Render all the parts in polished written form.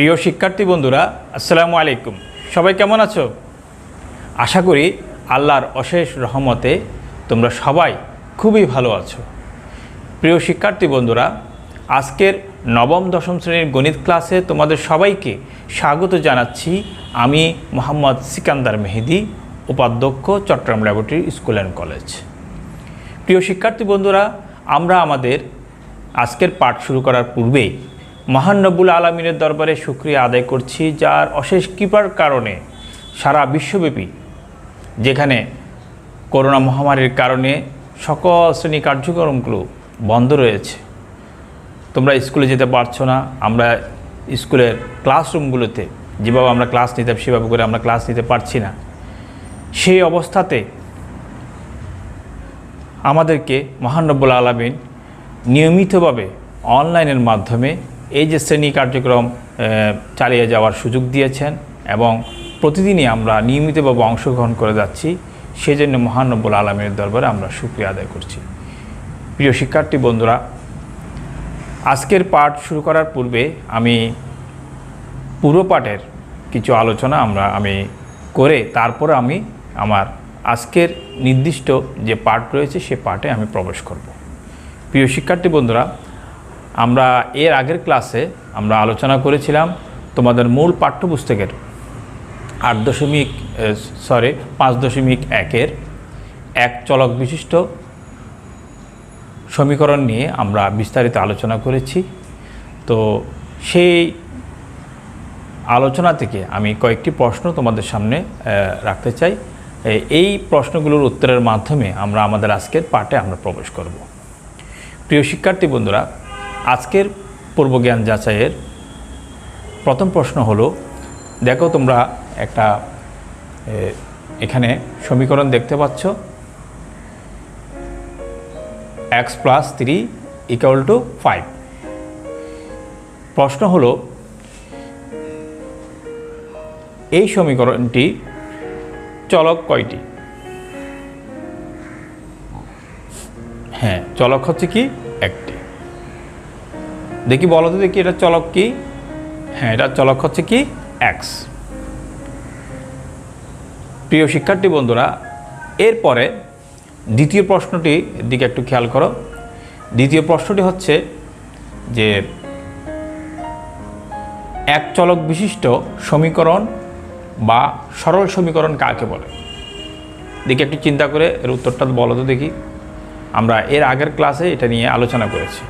প্রিয় শিক্ষার্থী বন্ধুরা, আসসালামু আলাইকুম। সবাই কেমন আছো? আশা করি আল্লাহর অশেষ রহমতে তোমরা সবাই খুবই ভালো আছো। প্রিয় শিক্ষার্থী বন্ধুরা, আজকের নবম দশম শ্রেণীর গণিত ক্লাসে তোমাদের সবাইকে স্বাগত জানাচ্ছি। আমি মোহাম্মদ সিকান্দার মেহেদি, উপাধ্যক্ষ, Chittagong laboratory school and college. প্রিয় শিক্ষার্থী বন্ধুরা, আমরা আমাদের আজকের পাঠ শুরু করার পূর্বেই মহান রব্বুল আলামিনের দরবারে শুকরিয়া আদায় করছি, যার অশেষ কৃপার কারণে সারা বিশ্বব্যাপী যেখানে করোনা মহামারীর কারণে সকল শ্রেণী কার্যক্রমগুলো বন্ধ রয়েছে, তোমরা স্কুলে যেতে পারছো না, আমরা স্কুলের ক্লাসরুমগুলোতে যেভাবে আমরা ক্লাস নিতাম সেভাবে করে আমরা ক্লাস নিতে পারছি না। সেই অবস্থাতে আমাদেরকে মহান রব্বুল আলামিন নিয়মিতভাবে অনলাইনের মাধ্যমে এই যে শ্রেণী কার্যক্রম চালিয়ে যাওয়ার সুযোগ দিয়েছেন এবং প্রতিদিনই আমরা নিয়মিতভাবে অংশগ্রহণ করে যাচ্ছি। সেই জন্য মহান রব্বুল আলামিনের দরবারে আমরা শুকরিয়া আদায় করছি। প্রিয় শিক্ষার্থী বন্ধুরা, আজকের পাঠ শুরু করার পূর্বে আমি পুরো পাঠের কিছু আলোচনা আমি করে তারপরে আমি আমার আজকের নির্দিষ্ট যে পাঠ রয়েছে সে পাঠে আমি প্রবেশ করব। প্রিয় শিক্ষার্থী বন্ধুরা, আমরা এর আগের ক্লাসে আমরা আলোচনা করেছিলাম তোমাদের মূল পাঠ্যপুস্তকের 5.1-এর এক চলক বিশিষ্ট সমীকরণ নিয়ে আমরা বিস্তারিত আলোচনা করেছি। তো সেই আলোচনা থেকে আমি কয়েকটি প্রশ্ন তোমাদের সামনে রাখতে চাই। এই প্রশ্নগুলোর উত্তরের মাধ্যমে আমরা আমাদের আজকের পাঠে আমরা প্রবেশ করব। প্রিয় শিক্ষার্থী বন্ধুরা, আজকের পূর্বজ্ঞান যাচাইয়ের প্রথম প্রশ্ন হলো, দেখো তোমরা একটা এখানে সমীকরণ দেখতে পাচ্ছ, x + 3 = 5। প্রশ্ন হলো, এই সমীকরণটি চলক কয়টি? হ্যাঁ, চলক হচ্ছে কি? একটি। দেখি বলো তো দেখি এটা চলক কি? হ্যাঁ, এটা চলক হচ্ছে কি? x। প্রিয় শিক্ষার্থী বন্ধুরা, এরপরে দ্বিতীয় প্রশ্নটির দিকে একটু খেয়াল করো। দ্বিতীয় প্রশ্নটি হচ্ছে যে এক চলক বিশিষ্ট সমীকরণ বা সরল সমীকরণ কাকে বলে? দেখি একটু চিন্তা করে এর উত্তরটা বলো তো দেখি। আমরা এর আগের ক্লাসে এটা নিয়ে আলোচনা করেছি।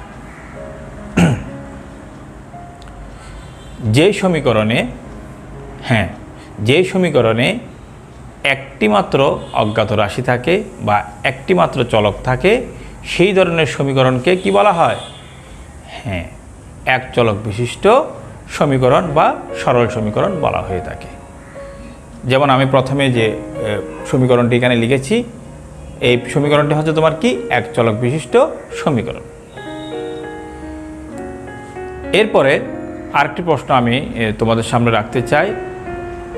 যে সমীকরণে একটি মাত্র অজ্ঞাত রাশি থাকে বা একটি মাত্র চলক থাকে, সেই ধরনের সমীকরণকে কি বলা হয়? হ্যাঁ, এক চলক বিশিষ্ট সমীকরণ বা সরল সমীকরণ বলা হয়ে থাকে। যেমন আমি প্রথমে যে সমীকরণটি এখানে লিখেছি, এই সমীকরণটি হচ্ছে তোমার কি? এক চলক বিশিষ্ট সমীকরণ। এরপরে আরেকটি প্রশ্ন আমি তোমাদের সামনে রাখতে চাই।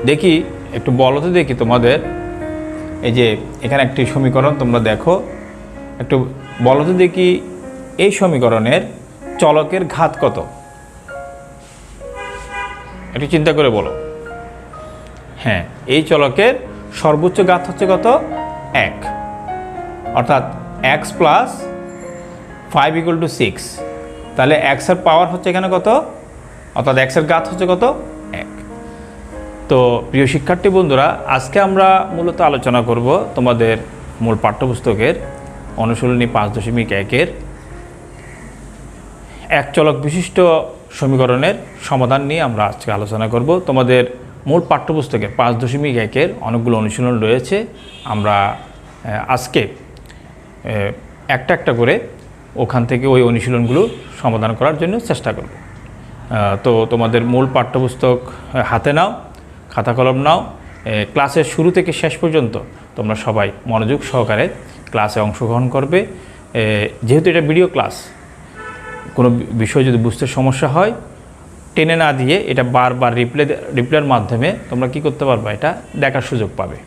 দেখি একটু বলো তো দেখি তোমাদের, এই যে এখানে একটি সমীকরণ তোমরা দেখো, একটু বলো তো দেখি এই সমীকরণের চলকের ঘাত কত? একটু চিন্তা করে বলো। হ্যাঁ, এই চলকের সর্বোচ্চ ঘাত হচ্ছে কত? 1। অর্থাৎ x + 5 = 6। তাহলে x এর পাওয়ার হচ্ছে এখানে কত? অর্থাৎ x এর ঘাত হচ্ছে কত? 1। তো প্রিয় শিক্ষার্থী বন্ধুরা, আজকে আমরা মূলত আলোচনা করব তোমাদের মূল পাঠ্যপুস্তকের অনুশীলনী 5.1-এর এক চলক বিশিষ্ট সমীকরণের সমাধান নিয়ে আমরা আজকে আলোচনা করব। তোমাদের মূল পাঠ্যপুস্তকের 5.1-এর অনেকগুলো অনুশীলন রয়েছে। আমরা আজকে একটা একটা করে ওখান থেকে ওই অনুশীলনগুলো সমাধান করার জন্য চেষ্টা করব। তো তোমাদের মূল পাঠ্যপুস্তক হাতে নাও, খাতা কলম নাও। ক্লাসের শুরু থেকে শেষ পর্যন্ত তোমরা সবাই মনোযোগ সহকারে ক্লাসে অংশগ্রহণ করবে। যেহেতু এটা ভিডিও ক্লাস, কোনো বিষয় যদি বুঝতে সমস্যা হয় টেনে না দিয়ে এটা বারবার রিপ্লের মাধ্যমে তোমরা কি করতে পারবে? এটা দেখার সুযোগ পাবে।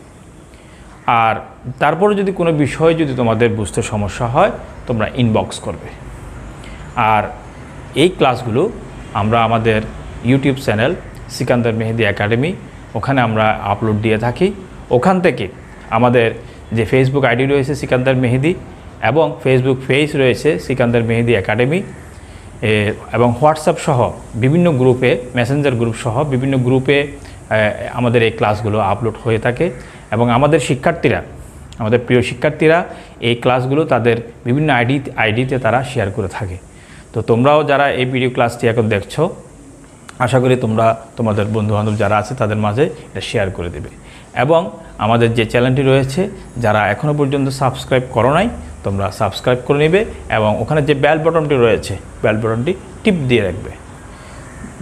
আর তারপরে যদি কোনো বিষয় যদি তোমাদের বুঝতে সমস্যা হয় তোমরা ইনবক্স করবে। আর এই ক্লাসগুলো আমরা আমাদের ইউটিউব চ্যানেল সিকান্দার মেহেদি একাডেমি, ওখানে আমরা আপলোড দিয়ে থাকি। ওখান থেকে আমাদের যে ফেসবুক আইডি রয়েছে সিকান্দার মেহেদি এবং ফেসবুক পেজ রয়েছে সিকান্দার মেহেদি একাডেমি এবং হোয়াটসঅ্যাপ সহ বিভিন্ন গ্রুপে, মেসেঞ্জার গ্রুপ সহ বিভিন্ন গ্রুপে আমাদের এই ক্লাসগুলো আপলোড হয়ে থাকে এবং আমাদের শিক্ষার্থীরা, আমাদের প্রিয় শিক্ষার্থীরা এই ক্লাসগুলো তাদের বিভিন্ন আইডিতে তারা শেয়ার করে থাকে। তো তোমরাও যারা এই ভিডিও ক্লাসটি এখন দেখছো, আশা করি তোমরা তোমাদের বন্ধুবান্ধব যারা আছে তাদের মাঝে এটা শেয়ার করে দেবে। এবং আমাদের যে চ্যানেলটি রয়েছে, যারা এখনও পর্যন্ত সাবস্ক্রাইব করো নাই, তোমরা সাবস্ক্রাইব করে নেবে এবং ওখানে যে বেল বাটনটি রয়েছে, বেল বাটনটি টিপ দিয়ে রাখবে,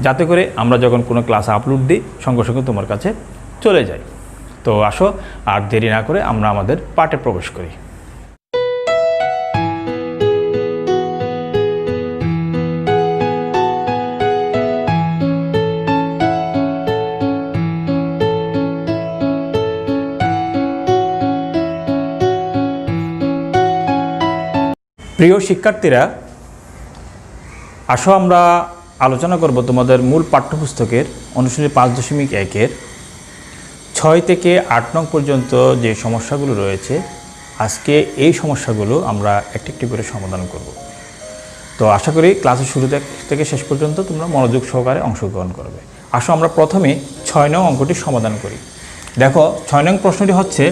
যাতে করে আমরা যখন কোনো ক্লাস আপলোড দিই সঙ্গে সঙ্গে তোমার কাছে চলে যায়। তো আসো আর দেরি না করে আমরা আমাদের পাঠে প্রবেশ করি। প্রিয় শিক্ষার্থীরা, আসো আমরা আলোচনা করব তোমাদের মূল পাঠ্যপুস্তকের অনুশীলনী 5.1-এর 6 থেকে 8 নং পর্যন্ত যে সমস্যাগুলো রয়েছে। আজকে এই সমস্যাগুলো আমরা একটি একটি করে সমাধান করব। তো আশা করি ক্লাসের শুরু থেকে শেষ পর্যন্ত তোমরা মনোযোগ সহকারে অংশগ্রহণ করবে। আসো আমরা প্রথমে 6 নং অঙ্কটি সমাধান করি। দেখো 6 নং প্রশ্নটি হচ্ছে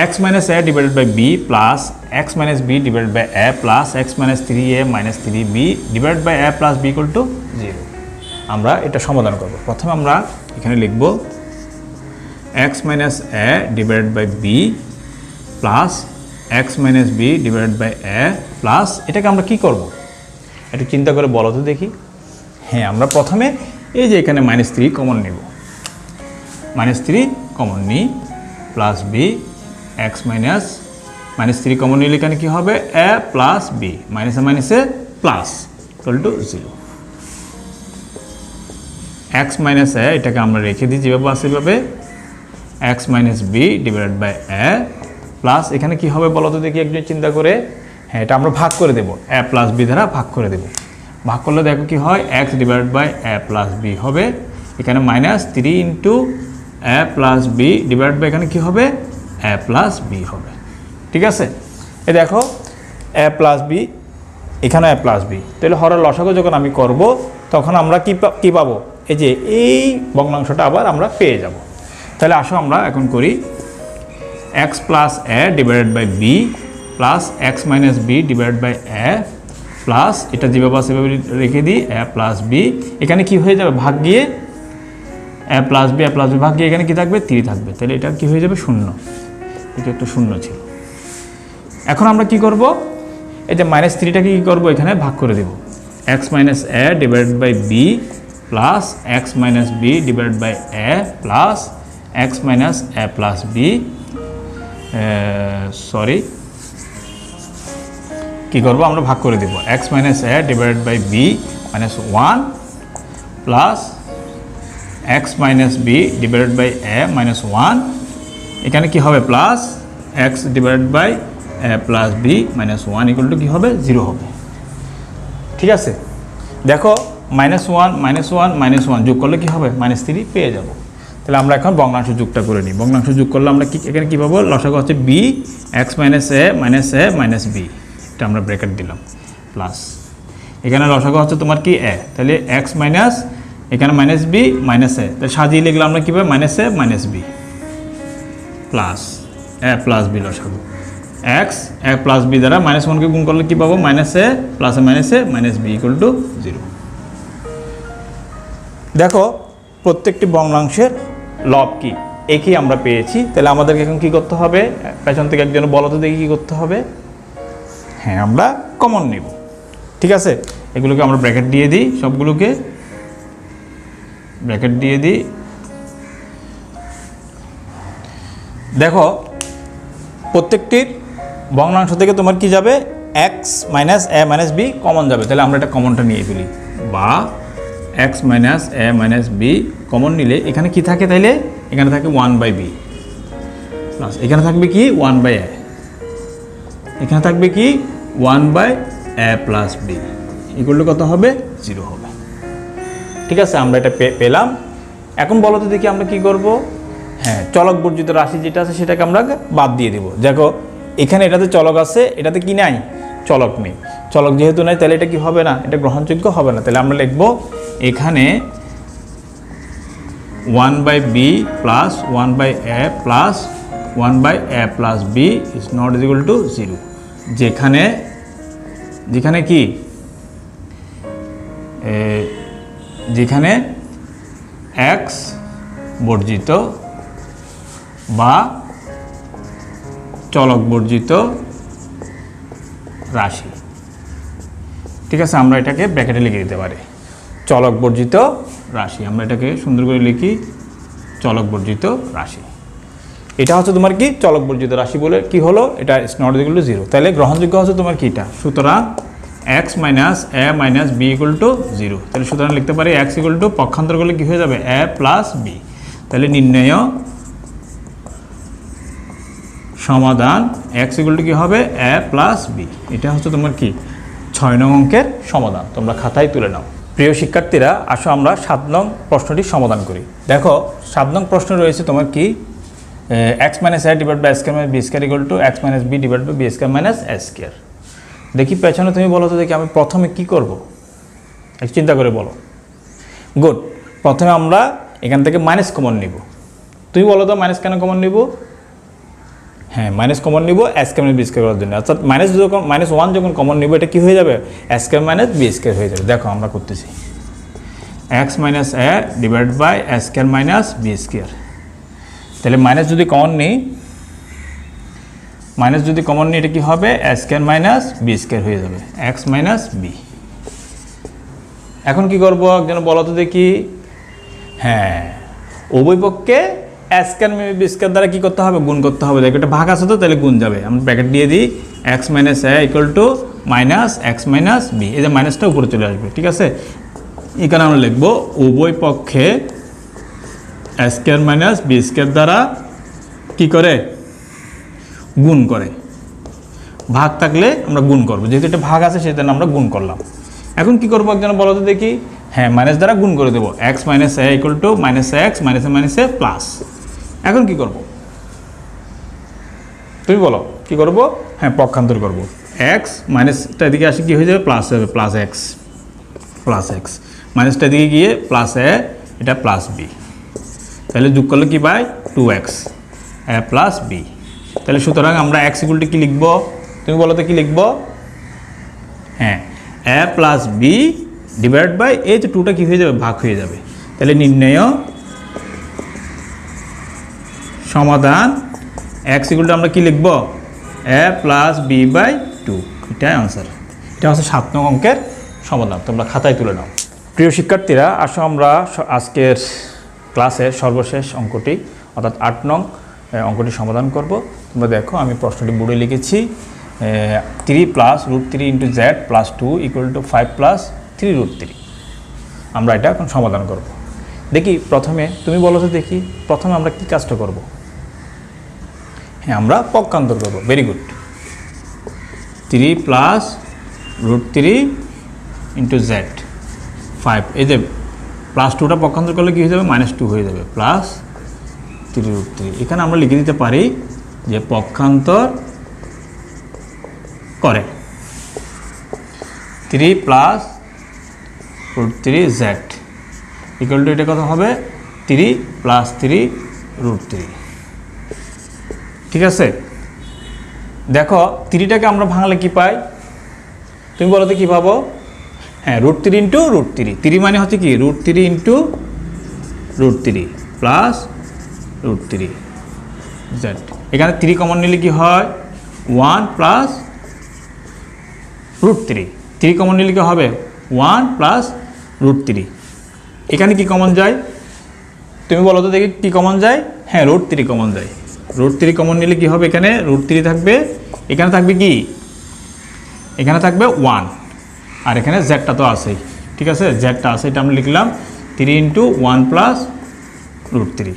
x - a divided by b plus x - b divided by a plus x - 3a - 3b divided by a plus b equal to 0। আমরা এটা সমাধান করব। প্রথমে আমরা এখানে লিখব x - a divided by b plus x - b divided by a plus এটাকে আমরা কি করব, একটু চিন্তা করে বলো তো দেখি। হ্যাঁ, আমরা প্রথমে এই যে এখানে -3 কমন নিব, -3 কমন নিই প্লাস b x -3 কমন নিলে এখানে কি হবে a প্লাস b, মাইনাসে মাইনাসে plus equal to 0। x - a এটাকে আমরা রেখে দিই যেভাবে আছে সেভাবে, x - b divided by a plus এখানে কি হবে বলো তো দেখি একজন চিন্তা করে। হ্যাঁ, এটা আমরা ভাগ করে দেব, a প্লাস b দ্বারা ভাগ করে দেব। ভাগ করলে দেখো কি হয়, x divided by a plus b হবে, এখানে -3 into a plus b divide by এখানে কি হবে a প্লাস b হবে। ঠিক আছে, এই দেখো a প্লাস b, এখানে a প্লাস b, তাহলে হরের লসাগু যখন আমি করব তখন আমরা কি পাবো, এই যে এই ভগ্নাংশটা আবার আমরা পেয়ে যাব। তাহলে আসো আমরা এখন করি x plus a divided by b plus x - b divided by a plus এটা যেভাবে সেভাবে রেখে দিই a প্লাস b, এখানে কি হয়ে যাবে ভাগ গিয়ে a প্লাস b ভাগ গিয়ে এখানে কি থাকবে 3 থাকবে, তাহলে এটা কি হয়ে যাবে 0, এটা একটু 0 ছিল। এখন আমরা কি করব, এই যে -3টাকে কি করব এখানে ভাগ করে দেব, x - a divided by b plus x - b divided by a plus x - a plus b, sorry কি করব আমরা ভাগ করে দেব, x - a divided by b -1 plus x - b divided by a -1, এখানে কি হবে plus x divided by a plus b -1 equal to কি হবে 0 হবে। ঠিক আছে, দেখো -1 যোগ করলে কি হবে -3 পেয়ে যাব। তাহলে আমরা এখন ভগ্নাংশ যোগটা করে নিই। ভগ্নাংশ যোগ করলে আমরা কি এখানে কী পাবো, লসাগু হচ্ছে b x - a minus b, এটা আমরা ব্র্যাকেট দিলাম প্লাস এখানে লসাগু হচ্ছে তোমার কি a, তাহলে x মাইনাস এখানে -b - a, তাহলে সাজিয়ে লিখলে আমরা কী পাবো -a - b plus a plus b লসাগু x a প্লাস b দ্বারা -1কে গুণ করলে কী পাবো -a plus - b equal to 0। দেখো প্রত্যেকটি ভগ্নাংশের লব কি একই আমরা পেয়েছি। তাহলে আমাদেরকে এখন কী করতে হবে, পেছন থেকে একজন বলো তো দেখি কী করতে হবে। হ্যাঁ, আমরা কমন নেব। ঠিক আছে, এগুলোকে আমরা ব্র্যাকেট দিয়ে দিই, সবগুলোকে ব্র্যাকেট দিয়ে দিই। দেখো প্রত্যেকটির ভগ্নাংশ থেকে তোমার কি যাবে x - a - b কমন যাবে। তাহলে আমরা এটা কমনটা নিয়ে ফেলি, বা x - a - b কমন নিলে এখানে কি থাকে, তাইলে এখানে থাকে 1/b প্লাস এখানে থাকবে কি 1/a, এখানে থাকবে কি 1/a plus b equal to কত হবে 0 হবে। ঠিক আছে, আমরা এটা পেলাম। এখন বলো তো দেখি আমরা কি করব। হ্যাঁ, চলক বর্জিত রাশি যেটা আছে সেটাকে আমরা বাদ দিয়ে দেব। দেখো এখানে এটাতে চলক আছে, এটাতে কি নাই, চলক নেই। চলক যেহেতু নাই তাহলে এটা কি হবে না, এটা গ্রহণযোগ্য হবে না। তাহলে আমরা লিখব এখানে 1/b plus 1/a plus 1/a plus b is not equal to 0। যেখানে কি যেখানে x বর্জিত বা চলক বর্জিত রাশি, ঠিক আছে, আমরা এটাকে ব্র্যাকেটে লিখে দিতে পারি চলক বর্জিত রাশি। আমরা এটাকে সুন্দর করে লিখি চলক বর্জিত রাশি। এটা হচ্ছে তোমার কি চলক বর্জিত রাশি বলে কি হলো, এটা ইজ নট ইকুয়াল টু 0। তাহলে গ্রহণযোগ্য হচ্ছে তোমার কি এটা। সুতরাং x minus a minus b equal to 0। তাহলে সুতরাং লিখতে পারি x ইকুয়াল টু পক্ষান্তর করলে কি হয়ে যাবে a প্লাস b। তাহলে নির্ণয় সমাধান x ইকুয়াল টু কি হবে a প্লাস b। এটা হচ্ছে তোমার কি 6 নং অঙ্কের সমাধান। তোমরা খাতায় তুলে নাও। প্রিয় শিক্ষার্থীরা, আসো আমরা 7 নং প্রশ্নটি সমাধান করি। দেখো 7 নং প্রশ্ন রয়েছে তোমার কি x minus a divide by a square minus b square equal to x minus b divide by b square minus a square. দেখি পেছনে তুমি বলো তো দেখি আমি প্রথমে কি করব, এক চিন্তা করে বলো। গুড, প্রথমে আমরা এখান থেকে মাইনাস কমন নিব। তুমি বলো তো মাইনাস কেন কমন নিব। হ্যাঁ, মাইনাস কমন নিব a square minus b square করার জন্য। অর্থাৎ -1 যখন কমন নিব এটা কি হয়ে যাবে a square minus b square হয়ে যাবে। দেখো আমরা করতেছি x minus a divide by a square minus b square. তাহলে মাইনাস যদি কমন নিই এটা কি হবে a square minus b square হয়ে যাবে x মাইনাস b। এখন কি করব একজন বলো তো দেখি। হ্যাঁ, উভয় পক্ষে a square minus b square দ্বারা কি করতে হবে, গুণ করতে হবে। দেখো এটা ভাগ আছে তো, তাহলে গুণ যাবে। আমরা ব্র্যাকেট দিয়ে দিই x minus a equal to minus x minus b। এই যে মাইনাসটা উপরে চলে আসবে, ঠিক আছে। এখানে আমরা লিখব উভয় পক্ষে a square minus b square দ্বারা কি করে, গুণ করে। ভাগ থাকলে আমরা গুণ করব, যেহেতু এটা ভাগ আছে সেজন্য আমরা গুণ করলাম। এখন কি করবো একজন বলো তো দেখি। হ্যাঁ, মাইনাস দ্বারা গুণ করে দেবো x minus a equal to minus x minus a minus a plus. এখন কি করব তুমি বলো কি করব। হ্যাঁ, পক্ষান্তর করব। x মাইনাসটা এদিকে আসে কি হয়ে যাবে প্লাস হবে, প্লাস x মাইনাসটা এদিকে গিয়ে প্লাস a, এটা প্লাস b। তাহলে যোগ করলে কি পাই 2x a প্লাস b। তাহলে সুতরাং আমরা x ইকুয়াল টু কি লিখব, তুমি বলো তো কি লিখব। হ্যাঁ, a plus b divide by এই যে 2টা কি হয়ে যাবে, ভাগ হয়ে যাবে। তাহলে নির্ণয় সমাধান x ইকুয়াল টু আমরা কি লিখব a প্লাস b বাই 2। এটাই আনসার। এটা হচ্ছে 7 নং অঙ্কের সমাধান। তোমরা খাতায় তুলে নাও। প্রিয় শিক্ষার্থীরা, আসো আমরা আজকের ক্লাসের সর্বশেষ অঙ্কটি অর্থাৎ 8 নং অঙ্কটি সমাধান করব। তোমরা দেখো আমি প্রশ্নটি বোর্ডে লিখেছি 3 plus √3 into z plus 2 equal to 5 plus 3√3। আমরা এটা এখন সমাধান করব। দেখি প্রথমে তুমি বলো তো দেখি প্রথমে আমরা কি কাজটা করব। হ্যাঁ, আমরা পক্ষান্তর করব। Very good. 3 plus √3 into z 5, এই যে প্লাস 2টা পক্ষান্তর করলে কী হয়ে যাবে -2 হয়ে যাবে প্লাস 3√3। এখানে আমরা লিখে দিতে পারি যে পক্ষান্তর করে 3 প্লাস √3z ইকুয়াল টু এটা কত হবে 3 প্লাস 3√3। ঠিক আছে, দেখো 3টাকে আমরা ভাঙলে কি পাই তুমি বলো তো কী পাবো। হ্যাঁ, √3 ইন্টু √3। 3 মানে হচ্ছে কি √3 ইন্টু √3 প্লাস √3 z। এখানে 3 কমন নিলে কি হয় 1 প্লাস √3। 3 কমন নিলে কি হবে 1 প্লাস √3। এখানে কি কমন যায় তুমি বলো তো দেখি কি কমন যায়। হ্যাঁ, √3 কমন যায়। √3 কমন নিলে কি হবে এখানে √3 থাকবে, এখানে থাকবে কি এখানে থাকবে 1 আর এখানে জেডটা তো আছেই। ঠিক আছে, জেডটা আছে, এটা আমরা লিখলাম 3 ইন্টু 1 প্লাস √3।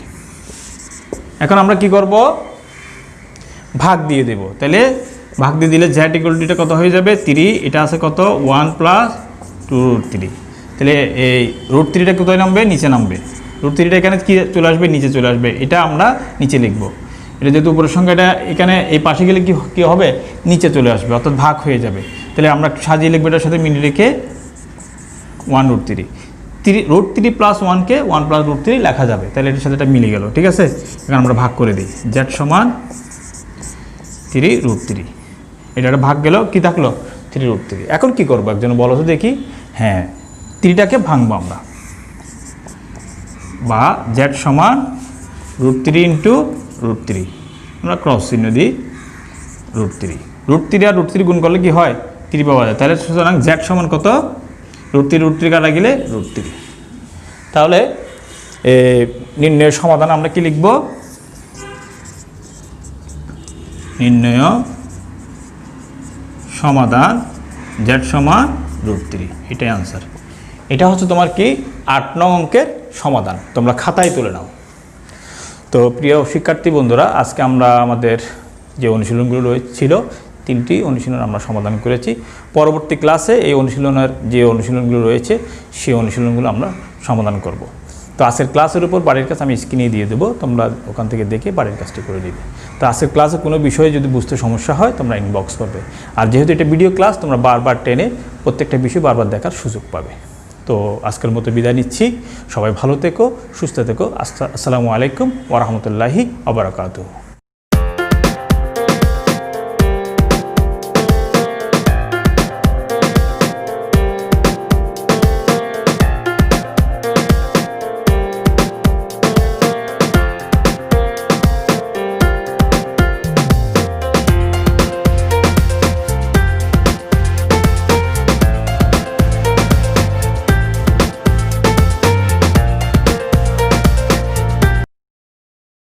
এখন আমরা কি করব ভাগ দিয়ে দেব। তাহলে ভাগ দিয়ে দিলে জেড ইকুয়াল টু এটা কত হয়ে যাবে 3, এটা আছে কত 1 প্লাস 2√3। তাহলে এই √3টা কোথায় নামবে? নিচে নামবে। √3টা এখানে কি চলে আসবে? নিচে চলে আসবে। এটা আমরা নিচে লিখব। এটা যেহেতু উপরের সংখ্যাটা এখানে এই পাশে গেলে কি হবে? নিচে চলে আসবে, অর্থাৎ ভাগ হয়ে যাবে। তাহলে আমরা সাজিয়ে লিখবো এটার সাথে মিলে রেখে 1√3 √3 প্লাস 1কে 1 প্লাস √3 লেখা যাবে। তাহলে এটার সাথে এটা মিলে গেল। ঠিক আছে, এখন আমরা ভাগ করে দিই। z সমান 3√3। এটা ভাগ গেল, কি থাকলো? 3√3। এখন কি করবো একজন বলো তো দেখি? হ্যাঁ, 3টাকে ভাঙবো আমরা, বা z সমান √3 ইন্টু √3, আমরা ক্রস চিহ্ন দিই। √3 আর √3 গুণ করলে কি হয়? 3 পাওয়া যায়। তাহলে সুতরাং z সমান কত? √3 কাটা গেলে √3। তাহলে নির্ণয়ের সমাধান আমরা কি লিখব? নির্ণয় সমাধান z সমান √3, এটাই আনসার। এটা হচ্ছে তোমার কি 8 নং অঙ্কের সমাধান। তোমরা খাতায় তুলে নাও। তো প্রিয় শিক্ষার্থী বন্ধুরা, আজকে আমরা আমাদের যে অনুশীলনগুলো ছিল 3টি অনুশীলন আমরা সমাধান করেছি। পরবর্তী ক্লাসে এই অনুশীলনের যে অনুশীলনগুলো রয়েছে সেই অনুশীলনগুলো আমরা সমাধান করব। তো আজকের ক্লাসের উপর বাড়ির কাজ আমি স্ক্রিনে দিয়ে দেবো, তোমরা ওখান থেকে দেখে বাড়ির কাজটি করে নেবে। তো আজকের ক্লাসে কোনো বিষয়ে যদি বুঝতে সমস্যা হয় তোমরা ইনবক্স করবে। আর যেহেতু এটা ভিডিও ক্লাস, তোমরা বারবার টেনে প্রত্যেকটা বিষয় বারবার দেখার সুযোগ পাবে। তো আজকের মতো বিদায় নিচ্ছি। সবাই ভালো থেকো, সুস্থ থেকো। আসসালামু আলাইকুম ওয়া রাহমাতুল্লাহি ওয়া বারাকাতুহু।